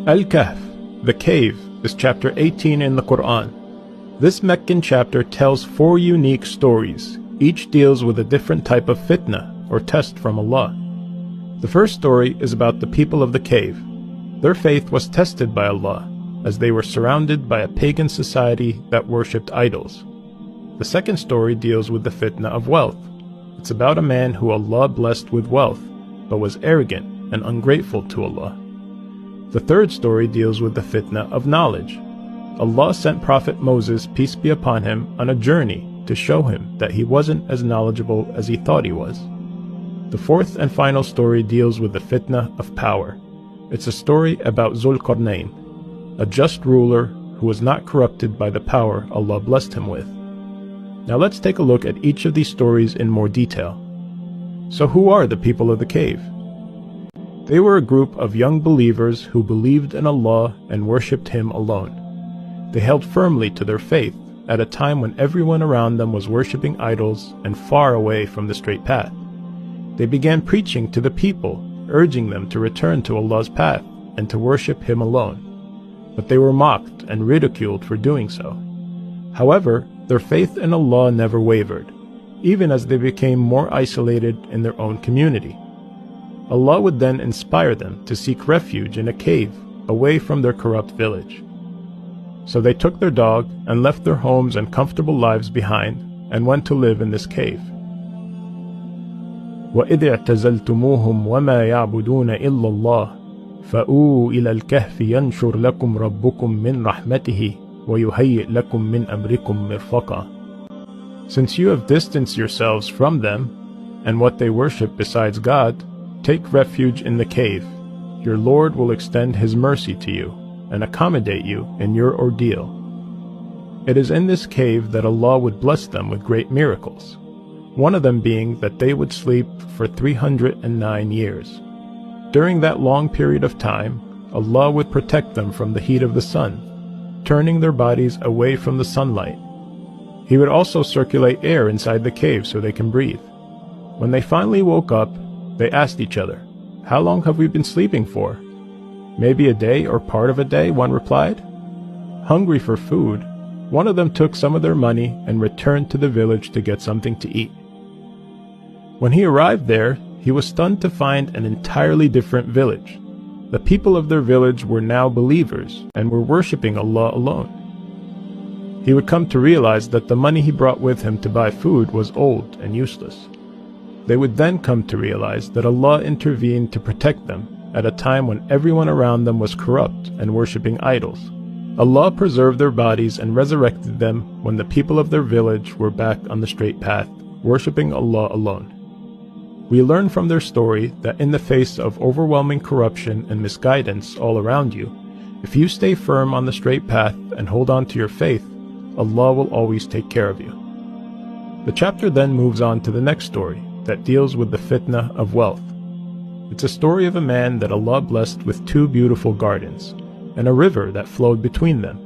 Al-Kahf, the cave, is chapter 18 in the Quran. This Meccan chapter tells 4 unique stories. Each deals with a different type of fitna, or test from Allah. The first story is about the people of the cave. Their faith was tested by Allah, as they were surrounded by a pagan society that worshipped idols. The second story deals with the fitna of wealth. It's about a man who Allah blessed with wealth, but was arrogant and ungrateful to Allah. The third story deals with the fitna of knowledge. Allah sent Prophet Moses, peace be upon him, on a journey to show him that he wasn't as knowledgeable as he thought he was. The fourth and final story deals with the fitna of power. It's a story about Zulqarnain, a just ruler who was not corrupted by the power Allah blessed him with. Now let's take a look at each of these stories in more detail. So who are the people of the cave? They were a group of young believers who believed in Allah and worshipped Him alone. They held firmly to their faith at a time when everyone around them was worshipping idols and far away from the straight path. They began preaching to the people, urging them to return to Allah's path and to worship Him alone. But they were mocked and ridiculed for doing so. However, their faith in Allah never wavered, even as they became more isolated in their own community. Allah would then inspire them to seek refuge in a cave away from their corrupt village. So they took their dog and left their homes and comfortable lives behind and went to live in this cave. وَإِذِ اعْتَزَلْتُمُوهُمْ وَمَا يَعْبُدُونَ إِلَّا اللَّهِ فَأْوُوا إِلَى الْكَهْفِ يَنْشُرْ لَكُمْ رَبُّكُمْ مِنْ رَحْمَتِهِ وَيُهَيِّئْ لَكُمْ مِنْ أَمْرِكُمْ مِرْفَقًا. Since you have distanced yourselves from them and what they worship besides God, take refuge in the cave. Your Lord will extend His mercy to you and accommodate you in your ordeal. It is in this cave that Allah would bless them with great miracles, one of them being that they would sleep for 309 years. During that long period of time, Allah would protect them from the heat of the sun, turning their bodies away from the sunlight. He would also circulate air inside the cave so they can breathe. When they finally woke up, they asked each other, "How long have we been sleeping for?" "Maybe a day or part of a day," one replied. Hungry for food, one of them took some of their money and returned to the village to get something to eat. When he arrived there, he was stunned to find an entirely different village. The people of their village were now believers and were worshipping Allah alone. He would come to realize that the money he brought with him to buy food was old and useless. They would then come to realize that Allah intervened to protect them at a time when everyone around them was corrupt and worshipping idols. Allah preserved their bodies and resurrected them when the people of their village were back on the straight path, worshipping Allah alone. We learn from their story that in the face of overwhelming corruption and misguidance all around you, if you stay firm on the straight path and hold on to your faith, Allah will always take care of you. The chapter then moves on to the next story that deals with the fitna of wealth. It's a story of a man that Allah blessed with 2 beautiful gardens and a river that flowed between them.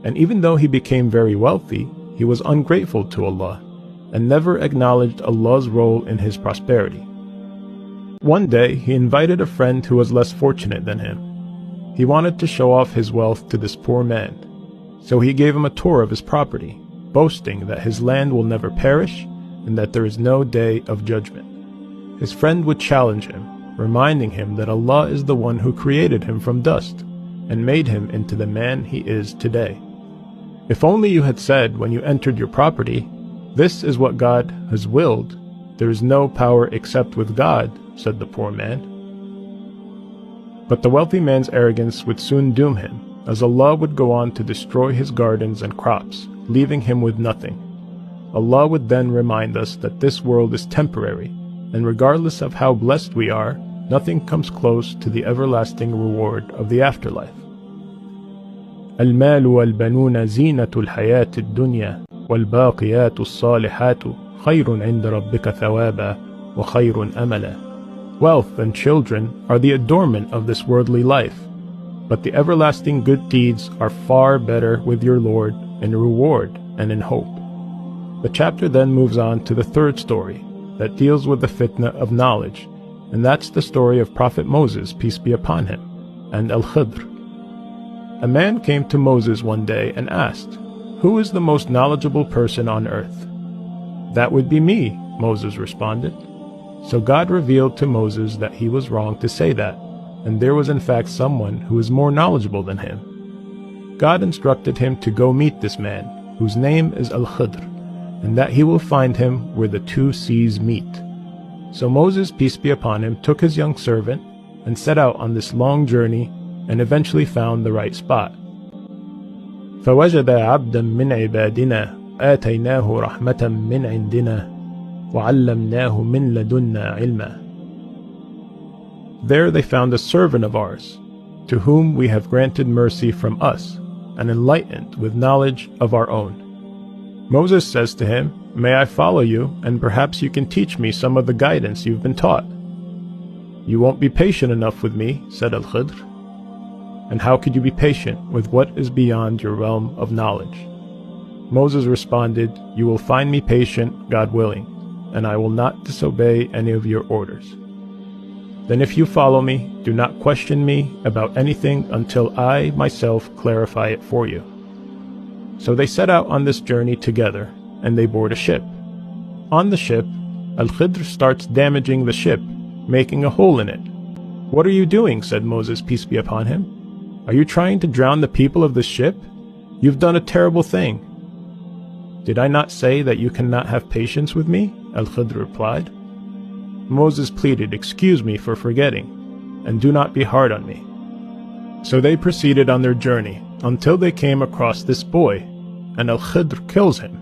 And even though he became very wealthy, he was ungrateful to Allah and never acknowledged Allah's role in his prosperity. One day, he invited a friend who was less fortunate than him. He wanted to show off his wealth to this poor man, so he gave him a tour of his property, boasting that his land will never perish and that there is no day of judgment. His friend would challenge him, reminding him that Allah is the one who created him from dust and made him into the man he is today. "If only you had said when you entered your property, 'This is what God has willed. There is no power except with God,'" said the poor man. But the wealthy man's arrogance would soon doom him, as Allah would go on to destroy his gardens and crops, leaving him with nothing. Allah would then remind us that this world is temporary, and regardless of how blessed we are, nothing comes close to the everlasting reward of the afterlife. المال والبنون زينة الحياة الدنيا والباقيات الصالحات خير عند ربك ثوابا وخير أملا. Wealth and children are the adornment of this worldly life, but the everlasting good deeds are far better with your Lord in reward and in hope. The chapter then moves on to the third story that deals with the fitna of knowledge, and that's the story of Prophet Moses, peace be upon him. and Al-Khidr. A man came to Moses one day and asked, "Who is the most knowledgeable person on earth?" "That would be me," Moses responded. So God revealed to Moses that he was wrong to say that, and there was in fact someone who is more knowledgeable than him. God instructed him to go meet this man, whose name is Al-Khidr, and that he will find him where the two seas meet. So Moses, peace be upon him, took his young servant and set out on this long journey and eventually found the right spot. فَوَجَدَ عَبْدًا مِّنْ عِبَادِنَا آتَيْنَاهُ رَحْمَةً مِّنْ عِنْدِنَا وَعَلَّمْنَاهُ مِنْ لَدُنَّا عِلْمًا. There they found a servant of ours, to whom we have granted mercy from us, and enlightened with knowledge of our own. Moses says to him, "May I follow you, and perhaps you can teach me some of the guidance you've been taught?" "You won't be patient enough with me," said Al-Khidr. "And how could you be patient with what is beyond your realm of knowledge?" Moses responded, "You will find me patient, God willing, and I will not disobey any of your orders. Then if you follow me, do not question me about anything until I myself clarify it for you." So they set out on this journey together, and they board a ship. On the ship, Al-Khidr starts damaging the ship, making a hole in it. "What are you doing?" said Moses, peace be upon him. "Are you trying to drown the people of this ship? You've done a terrible thing." "Did I not say that you cannot have patience with me?" Al-Khidr replied. Moses pleaded, "Excuse me for forgetting, and do not be hard on me." So they proceeded on their journey until they came across this boy, and Al-Khidr kills him.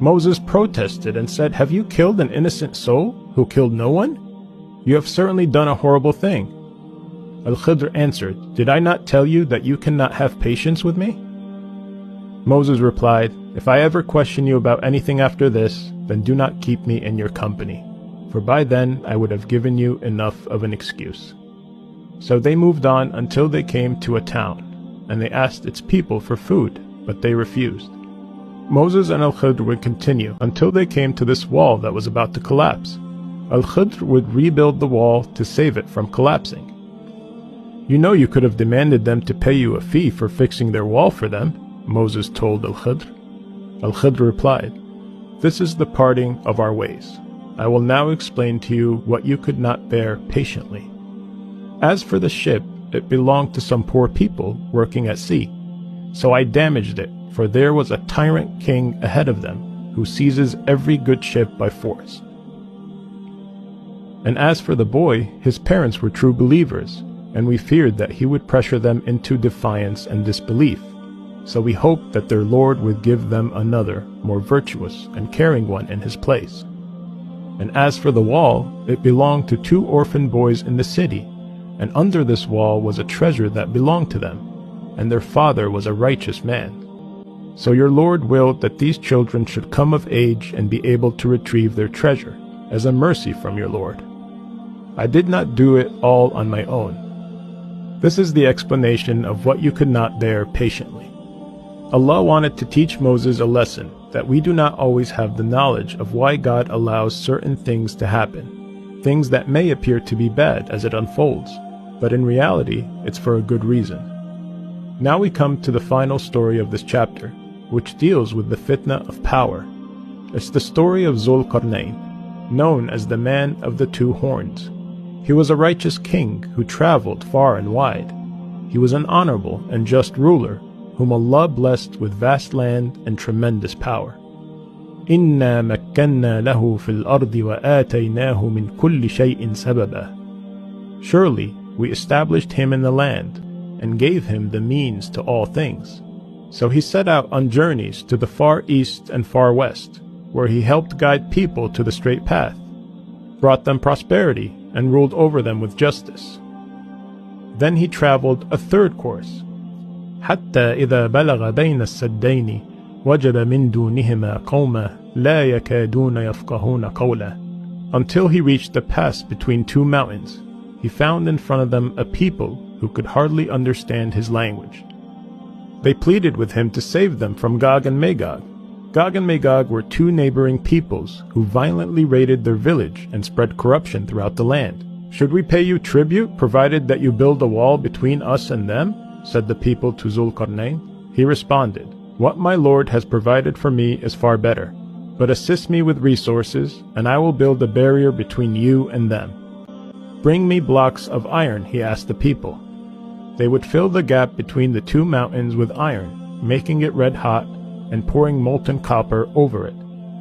Moses protested and said, "Have you killed an innocent soul who killed no one? You have certainly done a horrible thing." Al-Khidr answered, "Did I not tell you that you cannot have patience with me?" Moses replied, "If I ever question you about anything after this, then do not keep me in your company, for by then I would have given you enough of an excuse." So they moved on until they came to a town, and they asked its people for food, but they refused. Moses and Al-Khidr would continue until they came to this wall that was about to collapse. Al-Khidr would rebuild the wall to save it from collapsing. "You know you could have demanded them to pay you a fee for fixing their wall for them," Moses told Al-Khidr. Al-Khidr replied, "This is the parting of our ways. I will now explain to you what you could not bear patiently. As for the ship, it belonged to some poor people working at sea. So I damaged it, for there was a tyrant king ahead of them, who seizes every good ship by force. And as for the boy, his parents were true believers, and we feared that he would pressure them into defiance and disbelief. So we hoped that their Lord would give them another, more virtuous and caring one in his place. And as for the wall, it belonged to 2 orphan boys in the city, and under this wall was a treasure that belonged to them, and their father was a righteous man. So your Lord willed that these children should come of age and be able to retrieve their treasure, as a mercy from your Lord. I did not do it all on my own." This is the explanation of what you could not bear patiently. Allah wanted to teach Moses a lesson, that we do not always have the knowledge of why God allows certain things to happen, things that may appear to be bad as it unfolds, but in reality, it's for a good reason. Now we come to the final story of this chapter, which deals with the fitna of power. It's the story of Zul-Qarnayn, known as the man of the 2 horns. He was a righteous king who traveled far and wide. He was an honorable and just ruler, whom Allah blessed with vast land and tremendous power. إِنَّا مَكَّنَّا لَهُ فِي الْأَرْضِ وَآتَيْنَاهُ مِنْ كُلِّ شَيْءٍ سَبَبًا. Surely we established him in the land, and gave him the means to all things. So he set out on journeys to the far east and far west, where he helped guide people to the straight path, brought them prosperity, and ruled over them with justice. Then he traveled a 3rd course, حتى إذا بلغ بين السدين وجد من دونهما قوما لا يكادون يفقهون قولا. Until he reached the pass between 2 mountains, he found in front of them a people who could hardly understand his language. They pleaded with him to save them from Gog and Magog. Gog and Magog were 2 neighboring peoples who violently raided their village and spread corruption throughout the land, "Should we pay you tribute, provided that you build a wall between us and them?" said the people to Zulqarnain. He responded, "What my Lord has provided for me is far better, but assist me with resources, and I will build a barrier between you and them." "Bring me blocks of iron," he asked the people. They would fill the gap between the two mountains with iron, making it red hot, and pouring molten copper over it,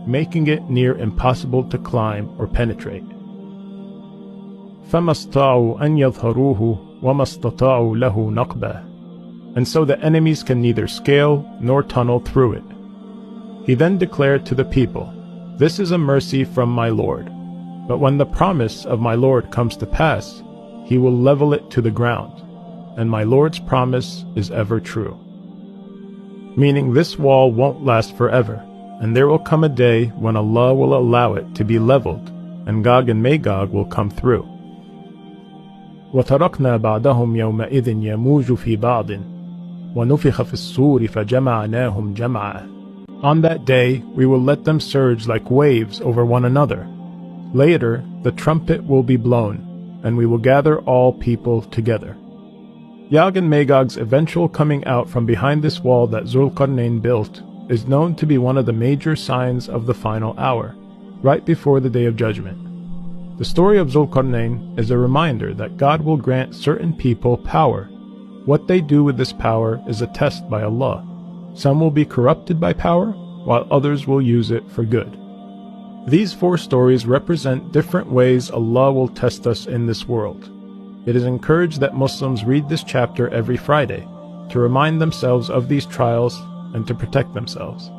making it near impossible to climb or penetrate. فَمَا اسْطَاعُوا أَنْ يَظْهَرُوهُ وَمَا اسْتَطَاعُوا لَهُ نَقْبًا. And so the enemies can neither scale nor tunnel through it. He then declared to the people, "This is a mercy from my Lord. But when the promise of my Lord comes to pass, he will level it to the ground, and my Lord's promise is ever true." Meaning this wall won't last forever, and there will come a day when Allah will allow it to be leveled, and Gog and Magog will come through. وَتَرَكْنَا بَعْدَهُمْ يَوْمَئِذٍ يَمُوجُ فِي بَعْضٍ وَنُفِخَ فِي الصُّورِ فَجَمَعْنَاهُمْ جَمْعًا. On that day we will let them surge like waves over one another. Later the trumpet will be blown, and we will gather all people together. Yog and Magog's eventual coming out from behind this wall that Zulqarnain built is known to be one of the major signs of the final hour, right before the Day of Judgment. The story of Zulqarnain is a reminder that God will grant certain people power. What they do with this power is a test by Allah. Some will be corrupted by power, while others will use it for good. These 4 stories represent different ways Allah will test us in this world. It is encouraged that Muslims read this chapter every Friday to remind themselves of these trials and to protect themselves.